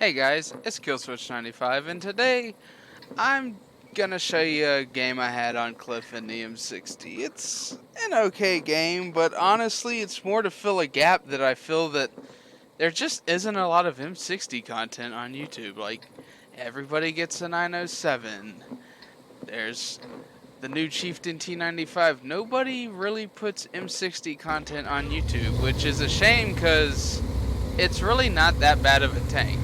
Hey guys, it's Killswitch95, and today I'm gonna show you a game I had on Cliff in the M60. It's an okay game, but honestly, it's more to fill a gap that I feel that there just isn't a lot of M60 content on YouTube. Like, everybody gets a 907. There's the new Chieftain T95. Nobody really puts M60 content on YouTube, which is a shame because it's really not that bad of a tank.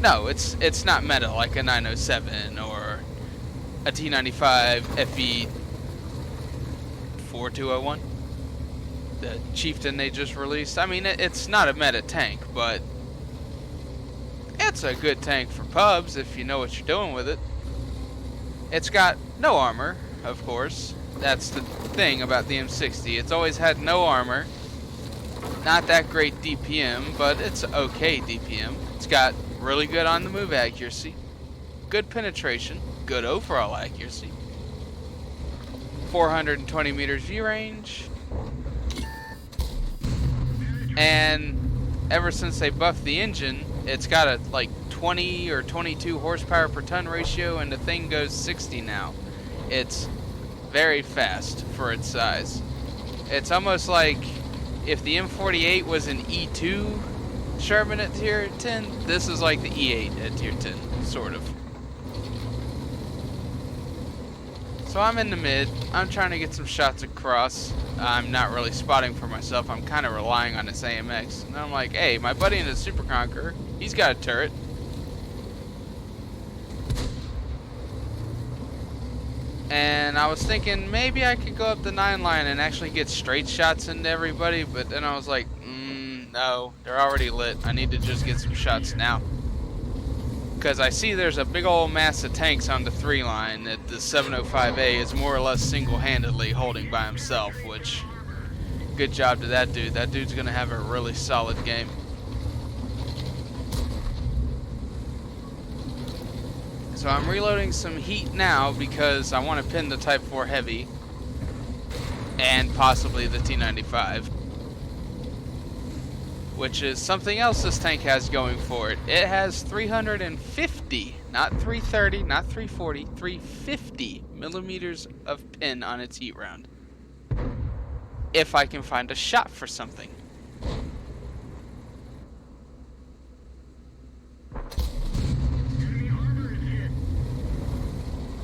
No, it's not meta like a 907 or a T95 FE 4201, the Chieftain they just released. I mean, it's not a meta tank, but it's a good tank for pubs if you know what you're doing with it. It's got no armor, of course. That's the thing about the M60. It's always had no armor. Not that great DPM, but it's okay DPM. It's got really good on the move accuracy, good penetration, good overall accuracy, 420 meters view range, and ever since they buffed the engine, it's got a like 20 or 22 horsepower per ton ratio, and the thing goes 60 now. It's very fast for its size. It's almost like if the M48 was an E2 Sherman at tier 10, this is like the E8 at tier 10, sort of. So I'm in the mid, I'm trying to get some shots across. I'm not really spotting for myself, I'm kind of relying on this AMX. And I'm like, hey, my buddy in the Super Conqueror, he's got a turret. And I was thinking maybe I could go up the 9 line and actually get straight shots into everybody, but then I was like, no, they're already lit. I need to just get some shots now. Because I see there's a big old mass of tanks on the 3 line that the 705A is more or less single-handedly holding by himself, which, good job to that dude. That dude's going to have a really solid game. So I'm reloading some heat now because I want to pin the Type 4 Heavy and possibly the T95. Which is something else this tank has going for it. It has 350, not 330, not 340, 350 millimeters of pin on its heat round. If I can find a shot for something.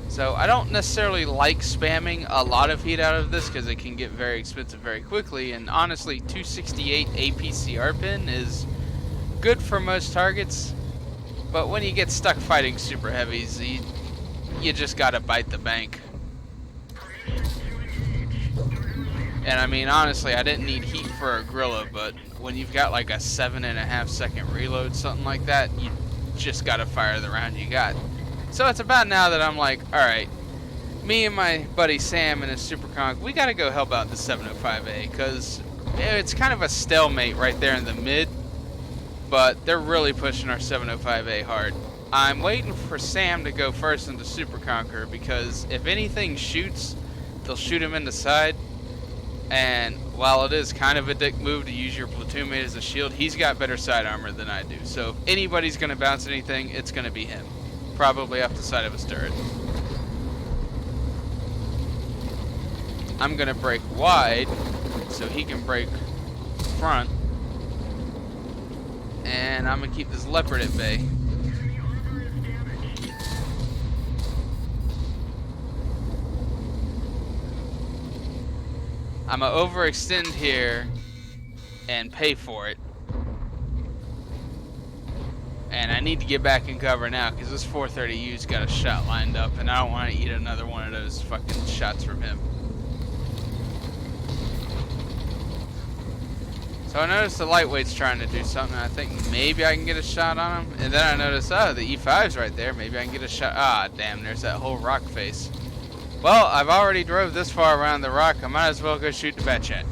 So I don't necessarily like spamming a lot of heat out of this because it can get very expensive very quickly, and honestly 268 APCR pin is good for most targets, but when you get stuck fighting super heavies, you just gotta bite the bank. And I mean, honestly, I didn't need heat for a Grilla, but when you've got like a 7.5 second reload, something like that, you just gotta fire the round you got. So it's about now that I'm like, alright, me and my buddy Sam and his Super Conk, we gotta go help out the 705A, because it's kind of a stalemate right there in the mid, but they're really pushing our 705A hard. I'm waiting for Sam to go first into Super Conqueror, because if anything shoots, they'll shoot him in the side, and while it is kind of a dick move to use your platoon mate as a shield, he's got better side armor than I do, so if anybody's gonna bounce anything, it's gonna be him. Probably off the side of his turret. I'm gonna break wide so he can break front, and I'm gonna keep this leopard at bay. I'm gonna overextend here and pay for it. And I need to get back in cover now because this 430U's got a shot lined up and I don't want to eat another one of those fucking shots from him. So I noticed the lightweight's trying to do something. I think maybe I can get a shot on him. And then I noticed, oh, the E5's right there. Maybe I can get a shot. Ah, damn, there's that whole rock face. Well, I've already drove this far around the rock. I might as well go shoot the Batchat.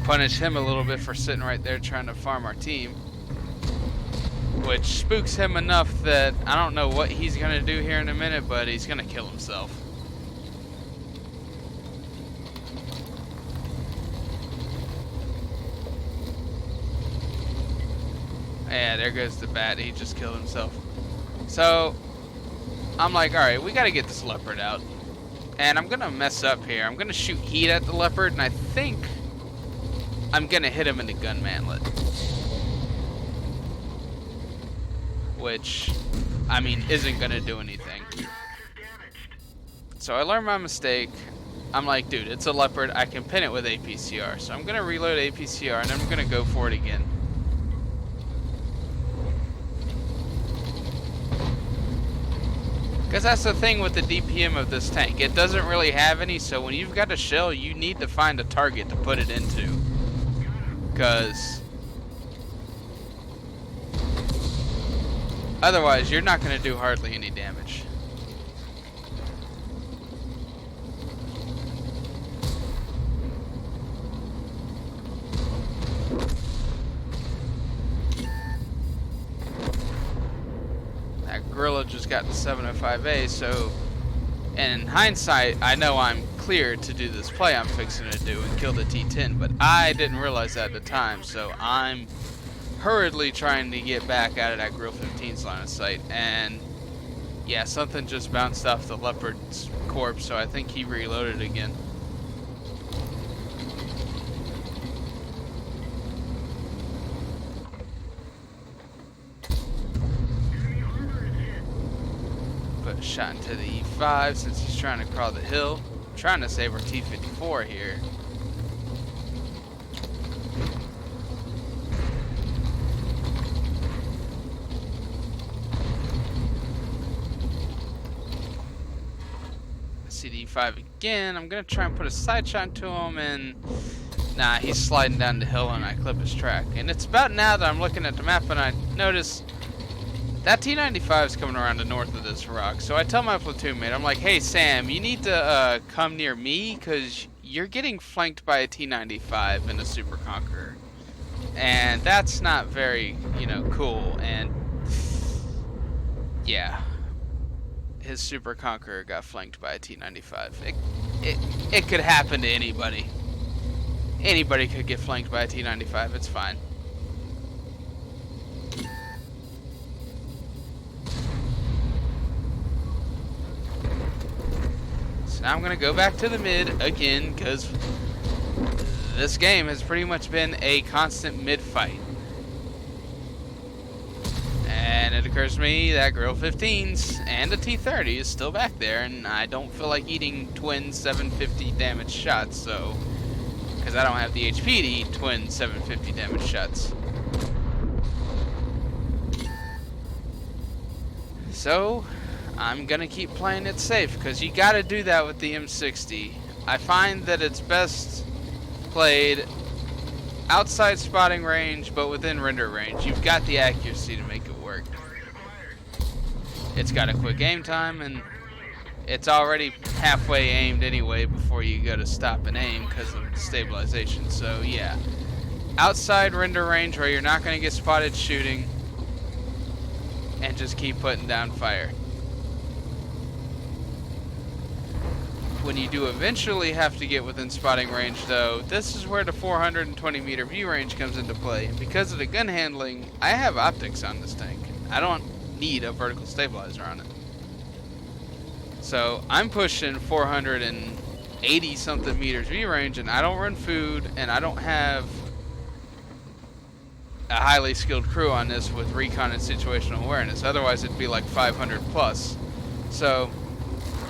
Punish him a little bit for sitting right there trying to farm our team. Which spooks him enough that I don't know what he's going to do here in a minute, but he's going to kill himself. Yeah, there goes the bat. He just killed himself. So I'm like, alright, we gotta get this leopard out. And I'm gonna mess up here. I'm gonna shoot heat at the leopard, and I think I'm gonna hit him in the gun manlet. Which, I mean, isn't gonna do anything. So I learned my mistake. I'm like, dude, it's a leopard. I can pin it with APCR. So I'm gonna reload APCR, and then I'm gonna go for it again. Because that's the thing with the DPM of this tank. It doesn't really have any, so when you've got a shell, you need to find a target to put it into. Because otherwise, you're not going to do hardly any damage. Gorilla just got the 705A, so, and in hindsight, I know I'm clear to do this play I'm fixing to do and kill the T10, but I didn't realize that at the time, so I'm hurriedly trying to get back out of that Grill 15's line of sight, and yeah, something just bounced off the leopard's corpse, so I think he reloaded again. Put a shot into the E5 since he's trying to crawl the hill. I'm trying to save our T54 here. See the E5 again. I'm gonna try and put a side shot into him, and nah, he's sliding down the hill and I clip his track. And it's about now that I'm looking at the map and I notice that T95 is coming around the north of this rock. So I tell my platoon mate, I'm like, hey Sam, you need to come near me because you're getting flanked by a T95 and a Super Conqueror. And that's not very, you know, cool. And yeah, his Super Conqueror got flanked by a T95. It could happen to anybody. Anybody could get flanked by a T95, it's fine. Now I'm going to go back to the mid again because this game has pretty much been a constant mid fight. And it occurs to me that Grill 15s and the T30 is still back there, and I don't feel like eating twin 750 damage shots, so because I don't have the HP to eat twin 750 damage shots. So I'm gonna keep playing it safe because you gotta do that with the M60. I find that it's best played outside spotting range but within render range. You've got the accuracy to make it work. It's got a quick aim time and it's already halfway aimed anyway before you go to stop and aim because of stabilization. So yeah, outside render range where you're not gonna get spotted shooting and just keep putting down fire. When you do eventually have to get within spotting range though, this is where the 420 meter view range comes into play. And because of the gun handling, I have optics on this tank. I don't need a vertical stabilizer on it. So I'm pushing 480 something meters view range and I don't run food and I don't have a highly skilled crew on this with recon and situational awareness. Otherwise it'd be like 500 plus. So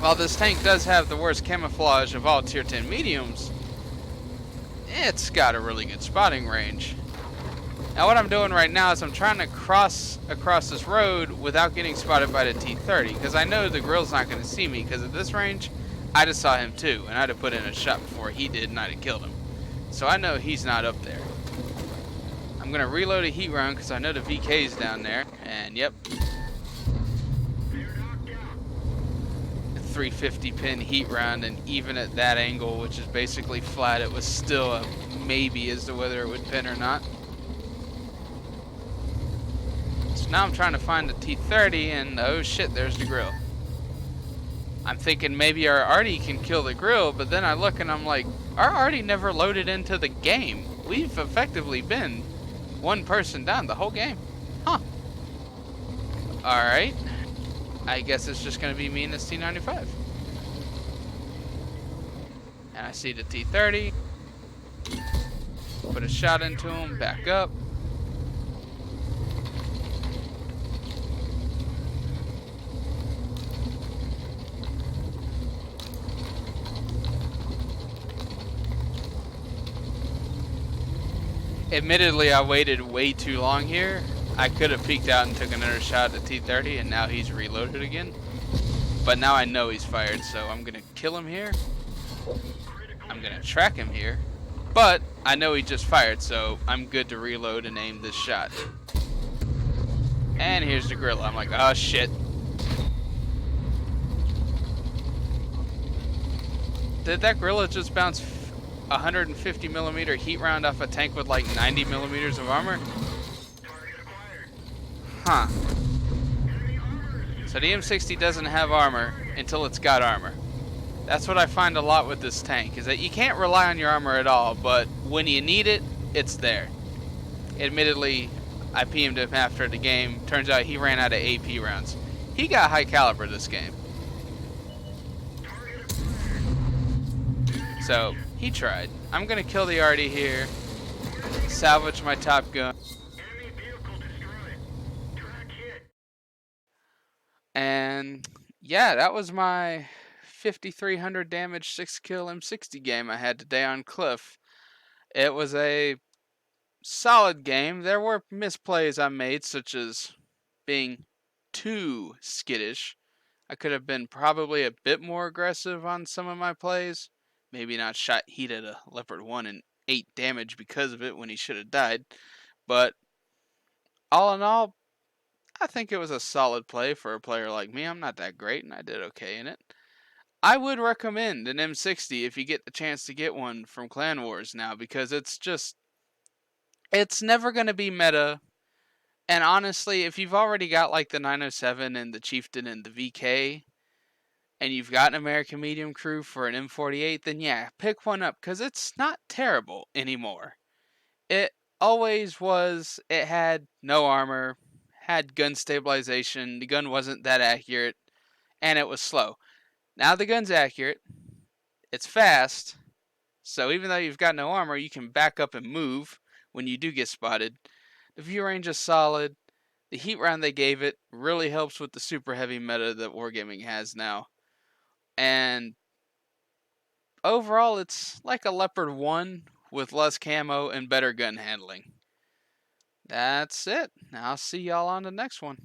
while this tank does have the worst camouflage of all tier 10 mediums, it's got a really good spotting range. Now what I'm doing right now is I'm trying to cross across this road without getting spotted by the T30 because I know the grill's not going to see me because at this range I just saw him too and I'd have put in a shot before he did and I'd have killed him. So I know he's not up there. I'm going to reload a heat round because I know the VK's down there, and yep, 350 pin heat round, and even at that angle, which is basically flat, it was still a maybe as to whether it would pin or not. So now I'm trying to find the T30, and oh shit, there's the grill. I'm thinking maybe our Artie can kill the grill, but then I look and I'm like, our Artie never loaded into the game. We've effectively been one person down the whole game. Huh. Alright. I guess it's just gonna be me and this T95. And I see the T30. Put a shot into him, back up. Admittedly, I waited way too long here. I could have peeked out and took another shot at the T30, and now he's reloaded again. But now I know he's fired, so I'm gonna kill him here. I'm gonna track him here. But I know he just fired, so I'm good to reload and aim this shot. And here's the gorilla. I'm like, oh shit. Did that gorilla just bounce 150 millimeter heat round off a tank with like 90 millimeters of armor? Huh. So the M60 doesn't have armor until it's got armor. That's what I find a lot with this tank, is that you can't rely on your armor at all, but when you need it, it's there. Admittedly, I PM'd him after the game. Turns out he ran out of AP rounds. He got high caliber this game. So, he tried. I'm gonna kill the Artie here, salvage my Top Gun. And yeah, that was my 5,300 damage 6 kill M60 game I had today on Cliff. It was a solid game. There were misplays I made, such as being too skittish. I could have been probably a bit more aggressive on some of my plays. Maybe not shot heat at a Leopard 1 and 8 damage because of it when he should have died. But all in all, I think it was a solid play for a player like me. I'm not that great, and I did okay in it. I would recommend an M60 if you get the chance to get one from Clan Wars now, because it's never going to be meta. And honestly, if you've already got like the 907 and the Chieftain and the VK, and you've got an American Medium Crew for an M48, then yeah, pick one up, because it's not terrible anymore. It always was. It had no armor, had gun stabilization, the gun wasn't that accurate, and it was slow. Now the gun's accurate, it's fast, so even though you've got no armor, you can back up and move when you do get spotted. The view range is solid. The heat round they gave it really helps with the super heavy meta that Wargaming has now. And overall, it's like a Leopard 1 with less camo and better gun handling. That's it. I'll see y'all on the next one.